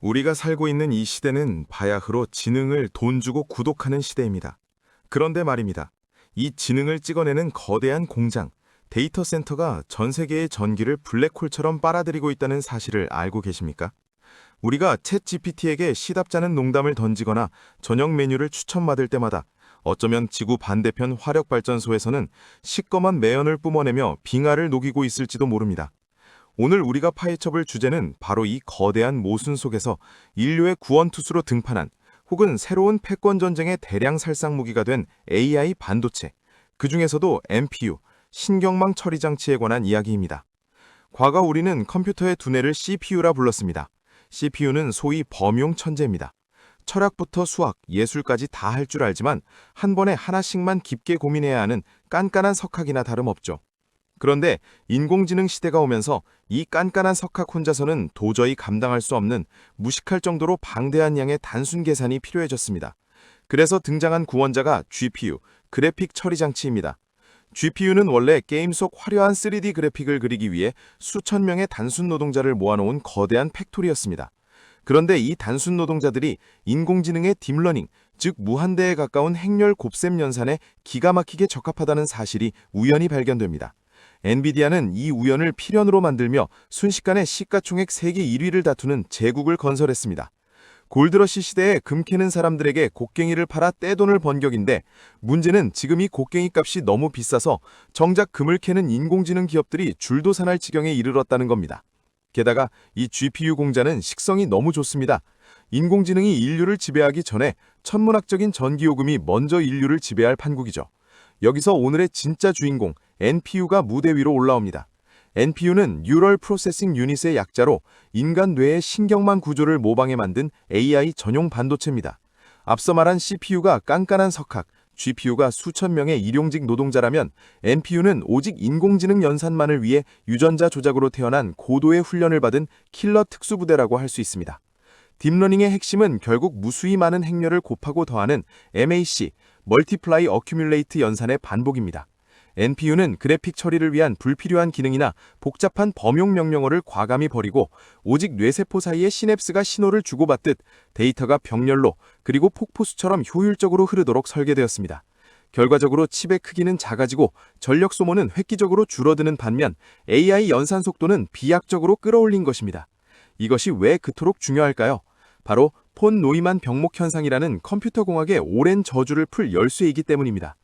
우리가 살고 있는 이 시대는 바야흐로 지능을 돈 주고 구독하는 시대입니다. 그런데 말입니다. 이 지능을 찍어내는 거대한 공장, 데이터 센터가 전 세계의 전기를 블랙홀처럼 빨아들이고 있다는 사실을 알고 계십니까? 우리가 챗 GPT에게 시답잖은 농담을 던지거나 저녁 메뉴를 추천받을 때마다 어쩌면 지구 반대편 화력발전소에서는 시꺼먼 매연을 뿜어내며 빙하를 녹이고 있을지도 모릅니다. 오늘 우리가 파헤쳐볼 주제는 바로 이 거대한 모순 속에서 인류의 구원투수로 등판한 혹은 새로운 패권 전쟁의 대량 살상 무기가 된 AI 반도체, 그 중에서도 NPU, 신경망 처리 장치에 관한 이야기입니다. 과거 우리는 컴퓨터의 두뇌를 CPU라 불렀습니다. CPU는 소위 범용 천재입니다. 철학부터 수학, 예술까지 다 할 줄 알지만 한 번에 하나씩만 깊게 고민해야 하는 깐깐한 석학이나 다름없죠. 그런데 인공지능 시대가 오면서 이 깐깐한 석학 혼자서는 도저히 감당할 수 없는 무식할 정도로 방대한 양의 단순 계산이 필요해졌습니다. 그래서 등장한 구원자가 GPU, 그래픽 처리 장치입니다. GPU는 원래 게임 속 화려한 3D 그래픽을 그리기 위해 수천 명의 단순 노동자를 모아놓은 거대한 팩토리였습니다. 그런데 이 단순 노동자들이 인공지능의 딥러닝, 즉 무한대에 가까운 행렬 곱셈 연산에 기가 막히게 적합하다는 사실이 우연히 발견됩니다. 엔비디아는 이 우연을 필연으로 만들며 순식간에 시가총액 세계 1위를 다투는 제국을 건설했습니다. 골드러시 시대에 금 캐는 사람들에게 곡괭이를 팔아 떼돈을 번 격인데, 문제는 지금 이 곡괭이 값이 너무 비싸서 정작 금을 캐는 인공지능 기업들이 줄도 산할 지경에 이르렀다는 겁니다. 게다가 이 GPU 공자는 식성이 너무 좋습니다. 인공지능이 인류를 지배하기 전에 천문학적인 전기요금이 먼저 인류를 지배할 판국이죠. 여기서 오늘의 진짜 주인공 NPU가 무대 위로 올라옵니다. NPU는 Neural Processing Unit의 약자로 인간 뇌의 신경망 구조를 모방해 만든 AI 전용 반도체입니다. 앞서 말한 CPU가 깐깐한 석학, GPU가 수천 명의 일용직 노동자라면 NPU는 오직 인공지능 연산만을 위해 유전자 조작으로 태어난 고도의 훈련을 받은 킬러 특수부대라고 할 수 있습니다. 딥러닝의 핵심은 결국 무수히 많은 행렬을 곱하고 더하는 MAC, Multiply Accumulate 연산의 반복입니다. NPU는 그래픽 처리를 위한 불필요한 기능이나 복잡한 범용 명령어를 과감히 버리고 오직 뇌세포 사이에 시냅스가 신호를 주고받듯 데이터가 병렬로 그리고 폭포수처럼 효율적으로 흐르도록 설계되었습니다. 결과적으로 칩의 크기는 작아지고 전력 소모는 획기적으로 줄어드는 반면 AI 연산 속도는 비약적으로 끌어올린 것입니다. 이것이 왜 그토록 중요할까요? 바로 폰 노이만 병목 현상이라는 컴퓨터 공학의 오랜 저주를 풀 열쇠이기 때문입니다.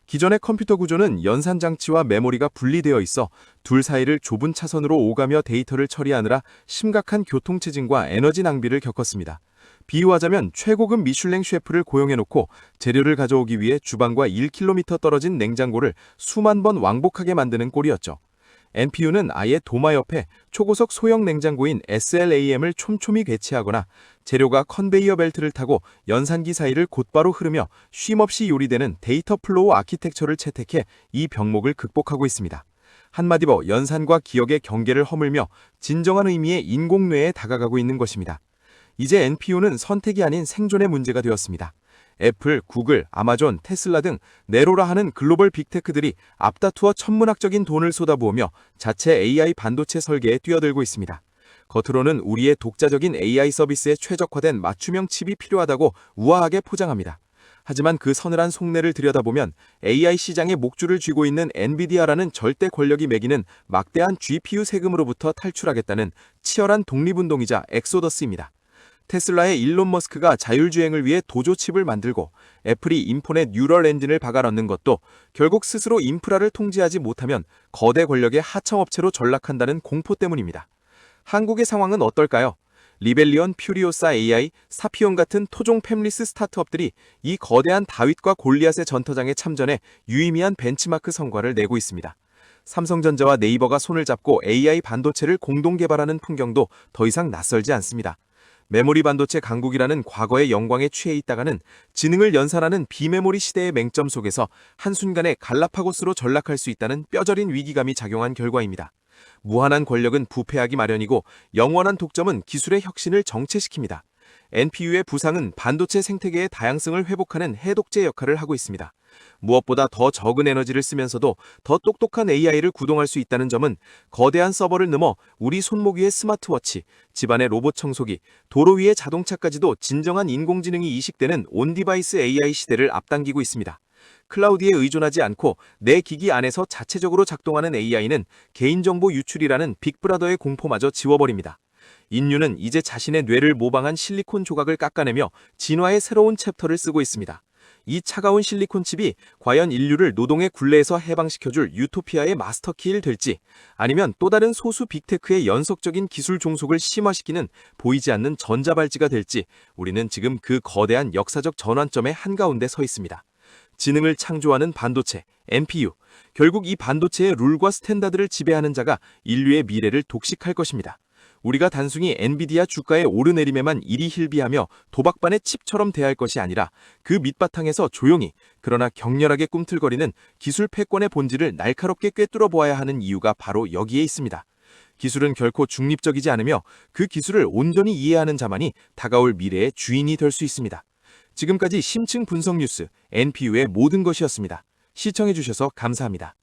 기존의 컴퓨터 구조는 연산 장치와 메모리가 분리되어 있어 둘 사이를 좁은 차선으로 오가며 데이터를 처리하느라 심각한 교통체증과 에너지 낭비를 겪었습니다. 비유하자면 최고급 미슐랭 셰프를 고용해놓고 재료를 가져오기 위해 주방과 1km 떨어진 냉장고를 수만 번 왕복하게 만드는 꼴이었죠. NPU는 아예 도마 옆에 초고속 소형 냉장고인 SLAM을 촘촘히 배치하거나 재료가 컨베이어 벨트를 타고 연산기 사이를 곧바로 흐르며 쉼없이 요리되는 데이터 플로우 아키텍처를 채택해 이 병목을 극복하고 있습니다. 한마디로 연산과 기억의 경계를 허물며 진정한 의미의 인공뇌에 다가가고 있는 것입니다. 이제 NPU는 선택이 아닌 생존의 문제가 되었습니다. 애플, 구글, 아마존, 테슬라 등 네로라 하는 글로벌 빅테크들이 앞다투어 천문학적인 돈을 쏟아부으며 자체 AI 반도체 설계에 뛰어들고 있습니다. 겉으로는 우리의 독자적인 AI 서비스에 최적화된 맞춤형 칩이 필요하다고 우아하게 포장합니다. 하지만 그 서늘한 속내를 들여다보면 AI 시장의 목줄을 쥐고 있는 엔비디아라는 절대 권력이 매기는 막대한 GPU 세금으로부터 탈출하겠다는 치열한 독립운동이자 엑소더스입니다. 테슬라의 일론 머스크가 자율주행을 위해 도조칩을 만들고 애플이 인폰에 뉴럴 엔진을 박아 넣는 것도 결국 스스로 인프라를 통제하지 못하면 거대 권력의 하청업체로 전락한다는 공포 때문입니다. 한국의 상황은 어떨까요? 리벨리온, 퓨리오사 AI, 사피온 같은 토종 팹리스 스타트업들이 이 거대한 다윗과 골리앗의 전투장에 참전해 유의미한 벤치마크 성과를 내고 있습니다. 삼성전자와 네이버가 손을 잡고 AI 반도체를 공동 개발하는 풍경도 더 이상 낯설지 않습니다. 메모리 반도체 강국이라는 과거의 영광에 취해 있다가는 지능을 연산하는 비메모리 시대의 맹점 속에서 한순간에 갈라파고스로 전락할 수 있다는 뼈저린 위기감이 작용한 결과입니다. 무한한 권력은 부패하기 마련이고 영원한 독점은 기술의 혁신을 정체시킵니다. NPU의 부상은 반도체 생태계의 다양성을 회복하는 해독제 역할을 하고 있습니다. 무엇보다 더 적은 에너지를 쓰면서도 더 똑똑한 AI를 구동할 수 있다는 점은 거대한 서버를 넘어 우리 손목 위의 스마트워치, 집안의 로봇 청소기, 도로 위의 자동차까지도 진정한 인공지능이 이식되는 온디바이스 AI 시대를 앞당기고 있습니다. 클라우드에 의존하지 않고 내 기기 안에서 자체적으로 작동하는 AI는 개인정보 유출이라는 빅브라더의 공포마저 지워버립니다. 인류는 이제 자신의 뇌를 모방한 실리콘 조각을 깎아내며 진화의 새로운 챕터를 쓰고 있습니다. 이 차가운 실리콘 칩이 과연 인류를 노동의 굴레에서 해방시켜줄 유토피아의 마스터키일 될지, 아니면 또 다른 소수 빅테크의 연속적인 기술 종속을 심화시키는 보이지 않는 전자발찌가 될지, 우리는 지금 그 거대한 역사적 전환점의 한가운데 서 있습니다. 지능을 창조하는 반도체, NPU. 결국 이 반도체의 룰과 스탠다드를 지배하는 자가 인류의 미래를 독식할 것입니다. 우리가 단순히 엔비디아 주가의 오르내림에만 이리 hil비하며 도박반의 칩처럼 대할 것이 아니라 그 밑바탕에서 조용히 그러나 격렬하게 꿈틀거리는 기술 패권의 본질을 날카롭게 꿰뚫어 보아야 하는 이유가 바로 여기에 있습니다. 기술은 결코 중립적이지 않으며 그 기술을 온전히 이해하는 자만이 다가올 미래의 주인이 될 수 있습니다. 지금까지 심층 분석 뉴스 NPU의 모든 것이었습니다. 시청해주셔서 감사합니다.